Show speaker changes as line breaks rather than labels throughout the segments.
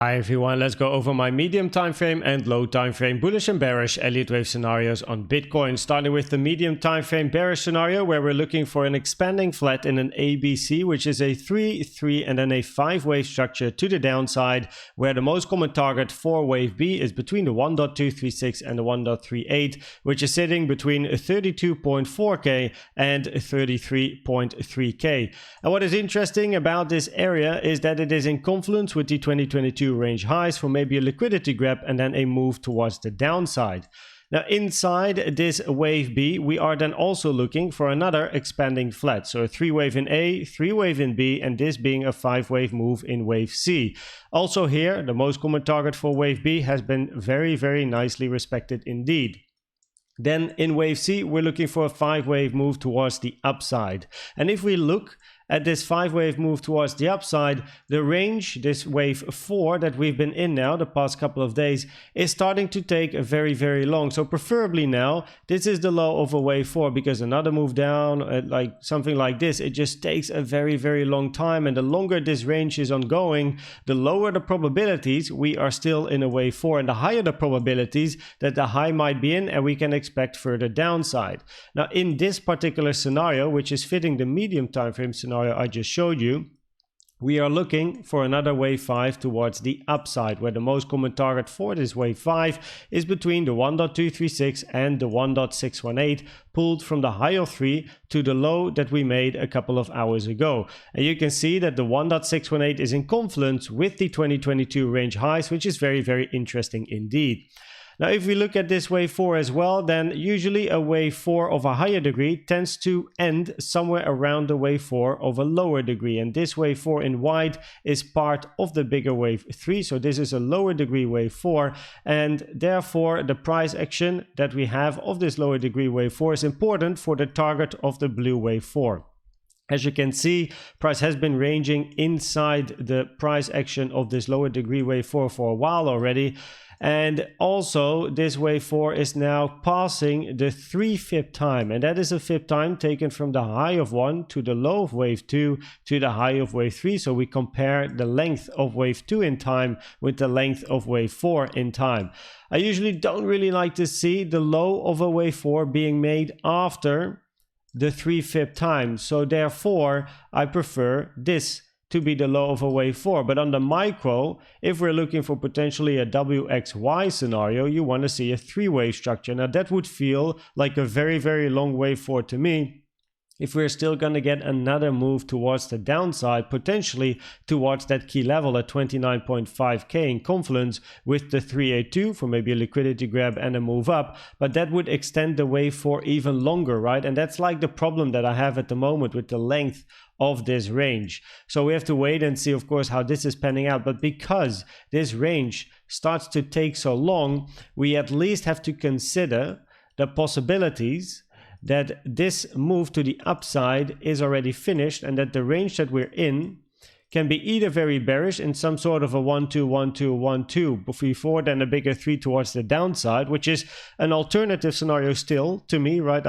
Hi everyone, let's go over my medium time frame and low time frame bullish and bearish Elliott Wave scenarios on Bitcoin. Starting with the medium time frame bearish scenario, where we're looking for an expanding flat in an ABC, which is a 3, 3 and then a 5 wave structure to the downside, where the most common target for wave B is between the 1.236 and the 1.38, which is sitting between 32.4k and 33.3k. And what is interesting about this area is that it is in confluence with the 2022 range highs for maybe a liquidity grab and then a move towards the downside. Now inside this wave B, we are then also looking for another expanding flat. So a 3 wave in A, 3 wave in B, and this being a 5 wave move in wave C. Also here, the most common target for wave B has been very, very nicely respected indeed. Then in wave C, we're looking for a 5 wave move towards the upside. And if we look at this 5 wave move towards the upside, the range, this wave 4 that we've been in now the past couple of days, is starting to take a very, very long. So preferably now, this is the low of a wave 4, because another move down, like something like this, it just takes a very, very long time. And the longer this range is ongoing, the lower the probabilities we are still in a wave 4, and the higher the probabilities that the high might be in and we can expect further downside. Now in this particular scenario, which is fitting the medium time frame scenario I just showed you, we are looking for another wave 5 towards the upside, where the most common target for this wave 5 is between the 1.236 and the 1.618, pulled from the high of 3 to the low that we made a couple of hours ago. And you can see that the 1.618 is in confluence with the 2022 range highs, which is very, very interesting indeed. Now, if we look at this wave 4 as well, then usually a wave 4 of a higher degree tends to end somewhere around the wave 4 of a lower degree. And this wave 4 in white is part of the bigger wave 3. So this is a lower degree wave 4. And therefore, the price action that we have of this lower degree wave 4 is important for the target of the blue wave 4. As you can see, price has been ranging inside the price action of this lower degree wave 4 for a while already. And also this wave 4 is now passing the 3 fib time, and that is a fib time taken from the high of 1 to the low of wave 2 to the high of wave 3. So we compare the length of wave 2 in time with the length of wave 4 in time. I usually don't really like to see the low of a wave 4 being made after the 3 fib time. So therefore, I prefer this to be the low of a wave 4. But on the micro, if we're looking for potentially a WXY scenario, you want to see a 3 wave structure. Now that would feel like a very, very long wave 4 to me, if we're still going to get another move towards the downside, potentially towards that key level at 29.5k in confluence with the 382 for maybe a liquidity grab and a move up. But that would extend the wave 4 even longer, right? And that's like the problem that I have at the moment with the length of this range. So we have to wait and see, of course, how this is panning out. But because this range starts to take so long, we at least have to consider the possibilities that this move to the upside is already finished, and that the range that we're in can be either very bearish in some sort of a 1-2, 1-2, 1-2 before then a bigger 3 towards the downside, which is an alternative scenario still to me, right?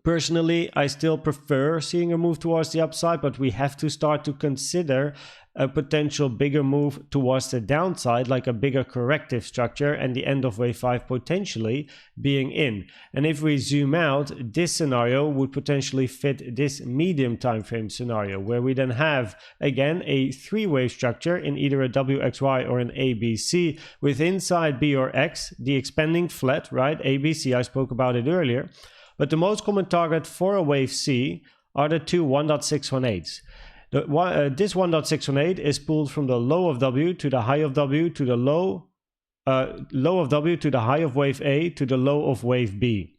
Personally, I still prefer seeing a move towards the upside, but we have to start to consider a potential bigger move towards the downside, like a bigger corrective structure, and the end of wave 5 potentially being in. And if we zoom out, this scenario would potentially fit this medium time frame scenario, where we then have again a 3 wave structure in either a WXY or an ABC, with inside B or X the expanding flat, right? ABC, I spoke about it earlier. But the most common target for a wave C are the two 1.618s. This 1.618 is pulled from the low of W to the high of W to the low of W to the high of wave A to the low of wave B.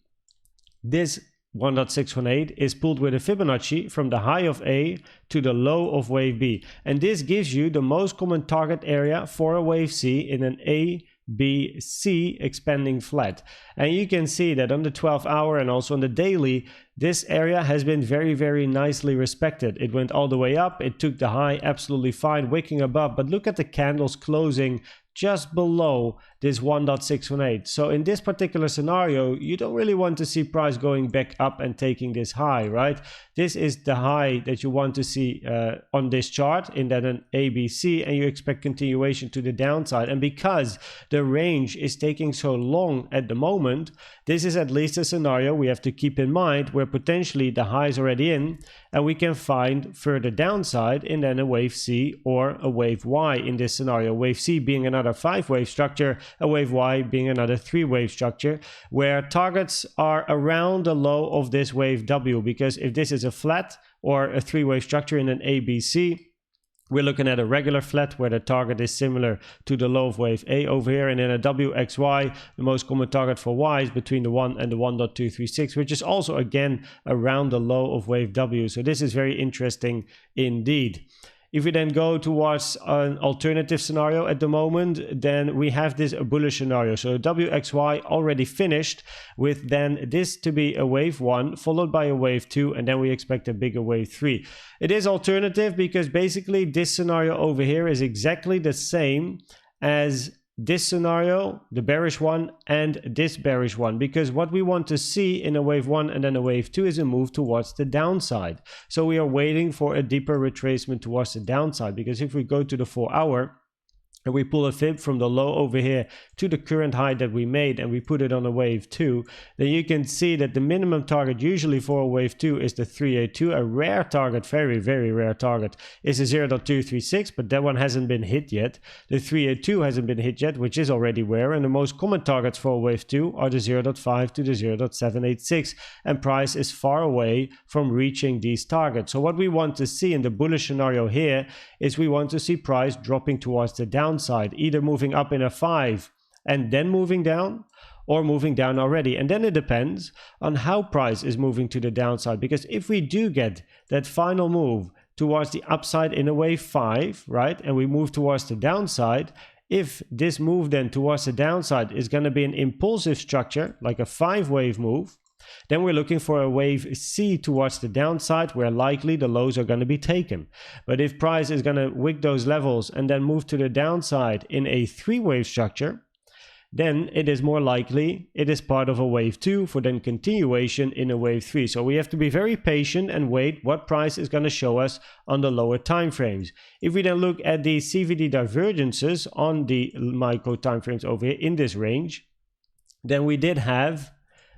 This 1.618 is pulled with a Fibonacci from the high of A to the low of wave B. And this gives you the most common target area for a wave C in an A, B, C expanding flat. And you can see that on the 12-hour and also on the daily, this area has been very, very nicely respected. It went all the way up, it took the high absolutely fine, wicking above, but look at the candles closing just below this 1.618. So in this particular scenario, you don't really want to see price going back up and taking this high, right? This is the high that you want to see on this chart in that an ABC, and you expect continuation to the downside. And because the range is taking so long at the moment, this is at least a scenario we have to keep in mind where potentially the high is already in and we can find further downside in then a wave C or a wave Y in this scenario. Wave C being another 5-wave structure, a wave Y being another 3-wave structure, where targets are around the low of this wave W, because if this is a flat or a 3-wave structure in an ABC, we're looking at a regular flat where the target is similar to the low of wave A over here, and in a WXY, the most common target for Y is between the 1 and the 1.236, which is also again around the low of wave W. So this is very interesting indeed. If we then go towards an alternative scenario at the moment, then we have this bullish scenario. So WXY already finished, with then this to be a wave 1 followed by a wave 2, and then we expect a bigger wave 3. It is alternative because basically this scenario over here is exactly the same as this scenario, the bearish one, and this bearish one, because what we want to see in a wave 1 and then a wave 2 is a move towards the downside. So we are waiting for a deeper retracement towards the downside, because if we go to the 4-hour and we pull a fib from the low over here to the current high that we made and we put it on a wave 2, then you can see that the minimum target usually for a wave 2 is the 382. A rare target, very, very rare target, is a 0.236, but that one hasn't been hit yet. The 382 hasn't been hit yet, which is already rare, and the most common targets for a wave 2 are the 0.5 to the 0.786, and price is far away from reaching these targets. So what we want to see in the bullish scenario here is we want to see price dropping towards the downside, either moving up in a 5 and then moving down, or moving down already. And then it depends on how price is moving to the downside, because if we do get that final move towards the upside in a wave 5, right, and we move towards the downside, if this move then towards the downside is going to be an impulsive structure, like a 5-wave move, then we're looking for a wave C towards the downside, where likely the lows are going to be taken. But if price is going to wick those levels and then move to the downside in a 3-wave structure, then it is more likely it is part of a wave 2 for then continuation in a wave 3. So we have to be very patient and wait what price is going to show us on the lower time frames. If we then look at the CVD divergences on the micro time frames over here in this range, then we did have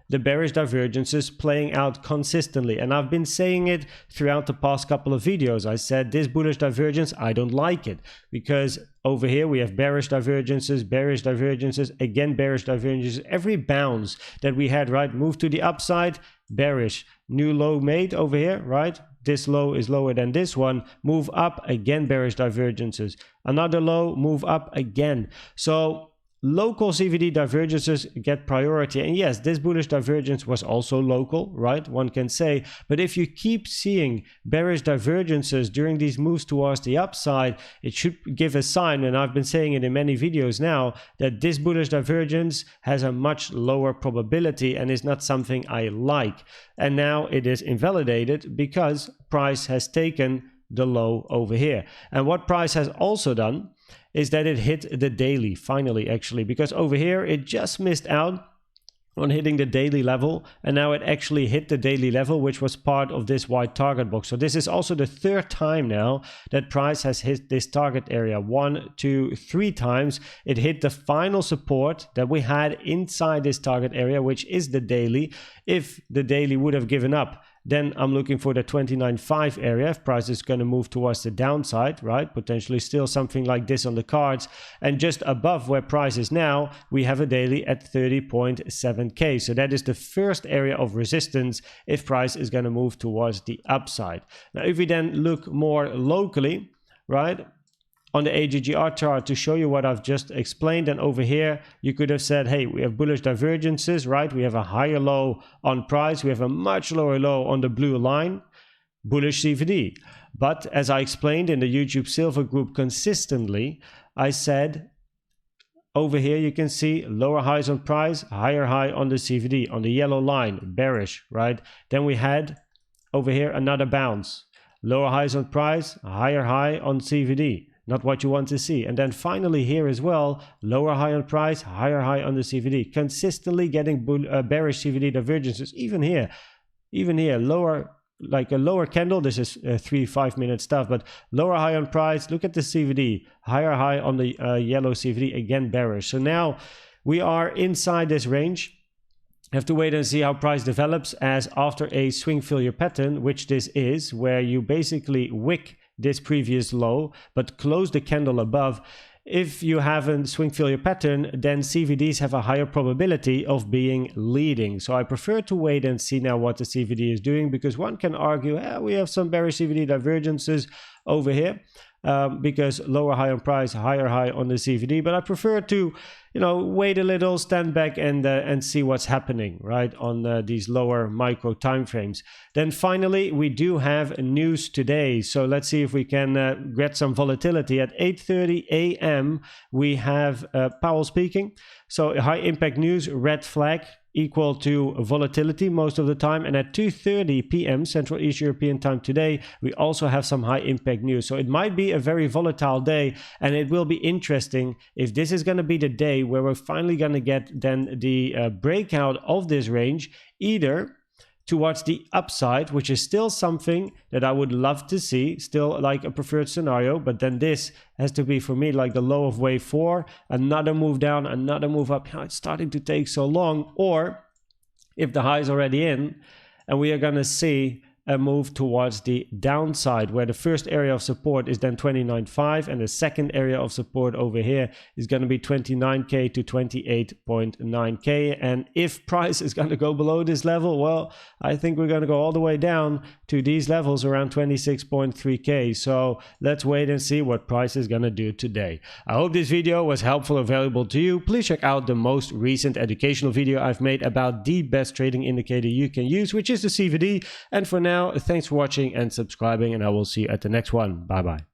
the bearish divergences playing out consistently, and I've been saying it throughout the past couple of videos. I said this bullish divergence, I don't like it, because over here we have bearish divergences, again bearish divergences. Every bounce that we had, right, move to the upside, bearish, new low made over here, right, this low is lower than this one, move up, again bearish divergences, another low, move up again. So local CVD divergences get priority. And yes, this bullish divergence was also local, right? One can say. But if you keep seeing bearish divergences during these moves towards the upside, it should give a sign, and I've been saying it in many videos now, that this bullish divergence has a much lower probability and is not something I like. And now it is invalidated because price has taken the low over here. And what price has also done is that it hit the daily finally, actually, because over here it just missed out on hitting the daily level, and now it actually hit the daily level, which was part of this white target box. So this is also the 3rd time now that price has hit this target area. 1, 2, 3 times it hit the final support that we had inside this target area, which is the daily. If the daily would have given up, then I'm looking for the 29.5 area if price is going to move towards the downside, right? Potentially still something like this on the cards. And just above where price is now, we have a daily at 30.7k. So that is the first area of resistance if price is going to move towards the upside. Now, if we then look more locally, right, on the AGGR chart to show you what I've just explained, and over here you could have said, hey, we have bullish divergences, right? We have a higher low on price, we have a much lower low on the blue line, bullish CVD. But as I explained in the YouTube Silver group consistently, I said over here you can see lower highs on price, higher high on the CVD, on the yellow line, bearish, right? Then we had over here another bounce, lower highs on price, higher high on CVD. not what you want to see. And then finally here as well, lower high on price, higher high on the CVD, consistently getting bearish CVD divergences. Even here lower, like a lower candle. This is 3-5 minute stuff, but lower high on price. Look at the CVD, higher high on the yellow CVD, again bearish. So now we are inside this range. Have to wait and see how price develops, as after a swing failure pattern, which this is, where you basically wick this previous low but close the candle above. If you have a swing failure pattern, then CVDs have a higher probability of being leading. So I prefer to wait and see now what the CVD is doing, because one can argue, we have some bearish CVD divergences over here, because lower high on price, higher high on the CVD. But I prefer to, wait a little, stand back and see what's happening, right, on these lower micro time frames. Then finally, we do have news today. So let's see if we can get some volatility. At 8:30 a.m., we have Powell speaking. So high impact news, red flag, equal to volatility most of the time. And at 2:30 p.m. Central East European time today, we also have some high impact news. So it might be a very volatile day, and it will be interesting if this is going to be the day where we're finally going to get then the breakout of this range, either towards the upside, which is still something that I would love to see, still like a preferred scenario, but then this has to be for me like the low of wave 4, another move down, another move up. It's starting to take so long. Or if the high is already in, and we are going to see a move towards the downside, where the first area of support is then 29.5, and the second area of support over here is going to be 29k to 28.9k. And if price is going to go below this level, well, I think we're going to go all the way down to these levels around 26.3k. So let's wait and see what price is going to do today. I hope this video was helpful and valuable to you. Please check out the most recent educational video I've made about the best trading indicator you can use, which is the CVD. And for now, thanks for watching and subscribing, and I will see you at the next one. Bye bye.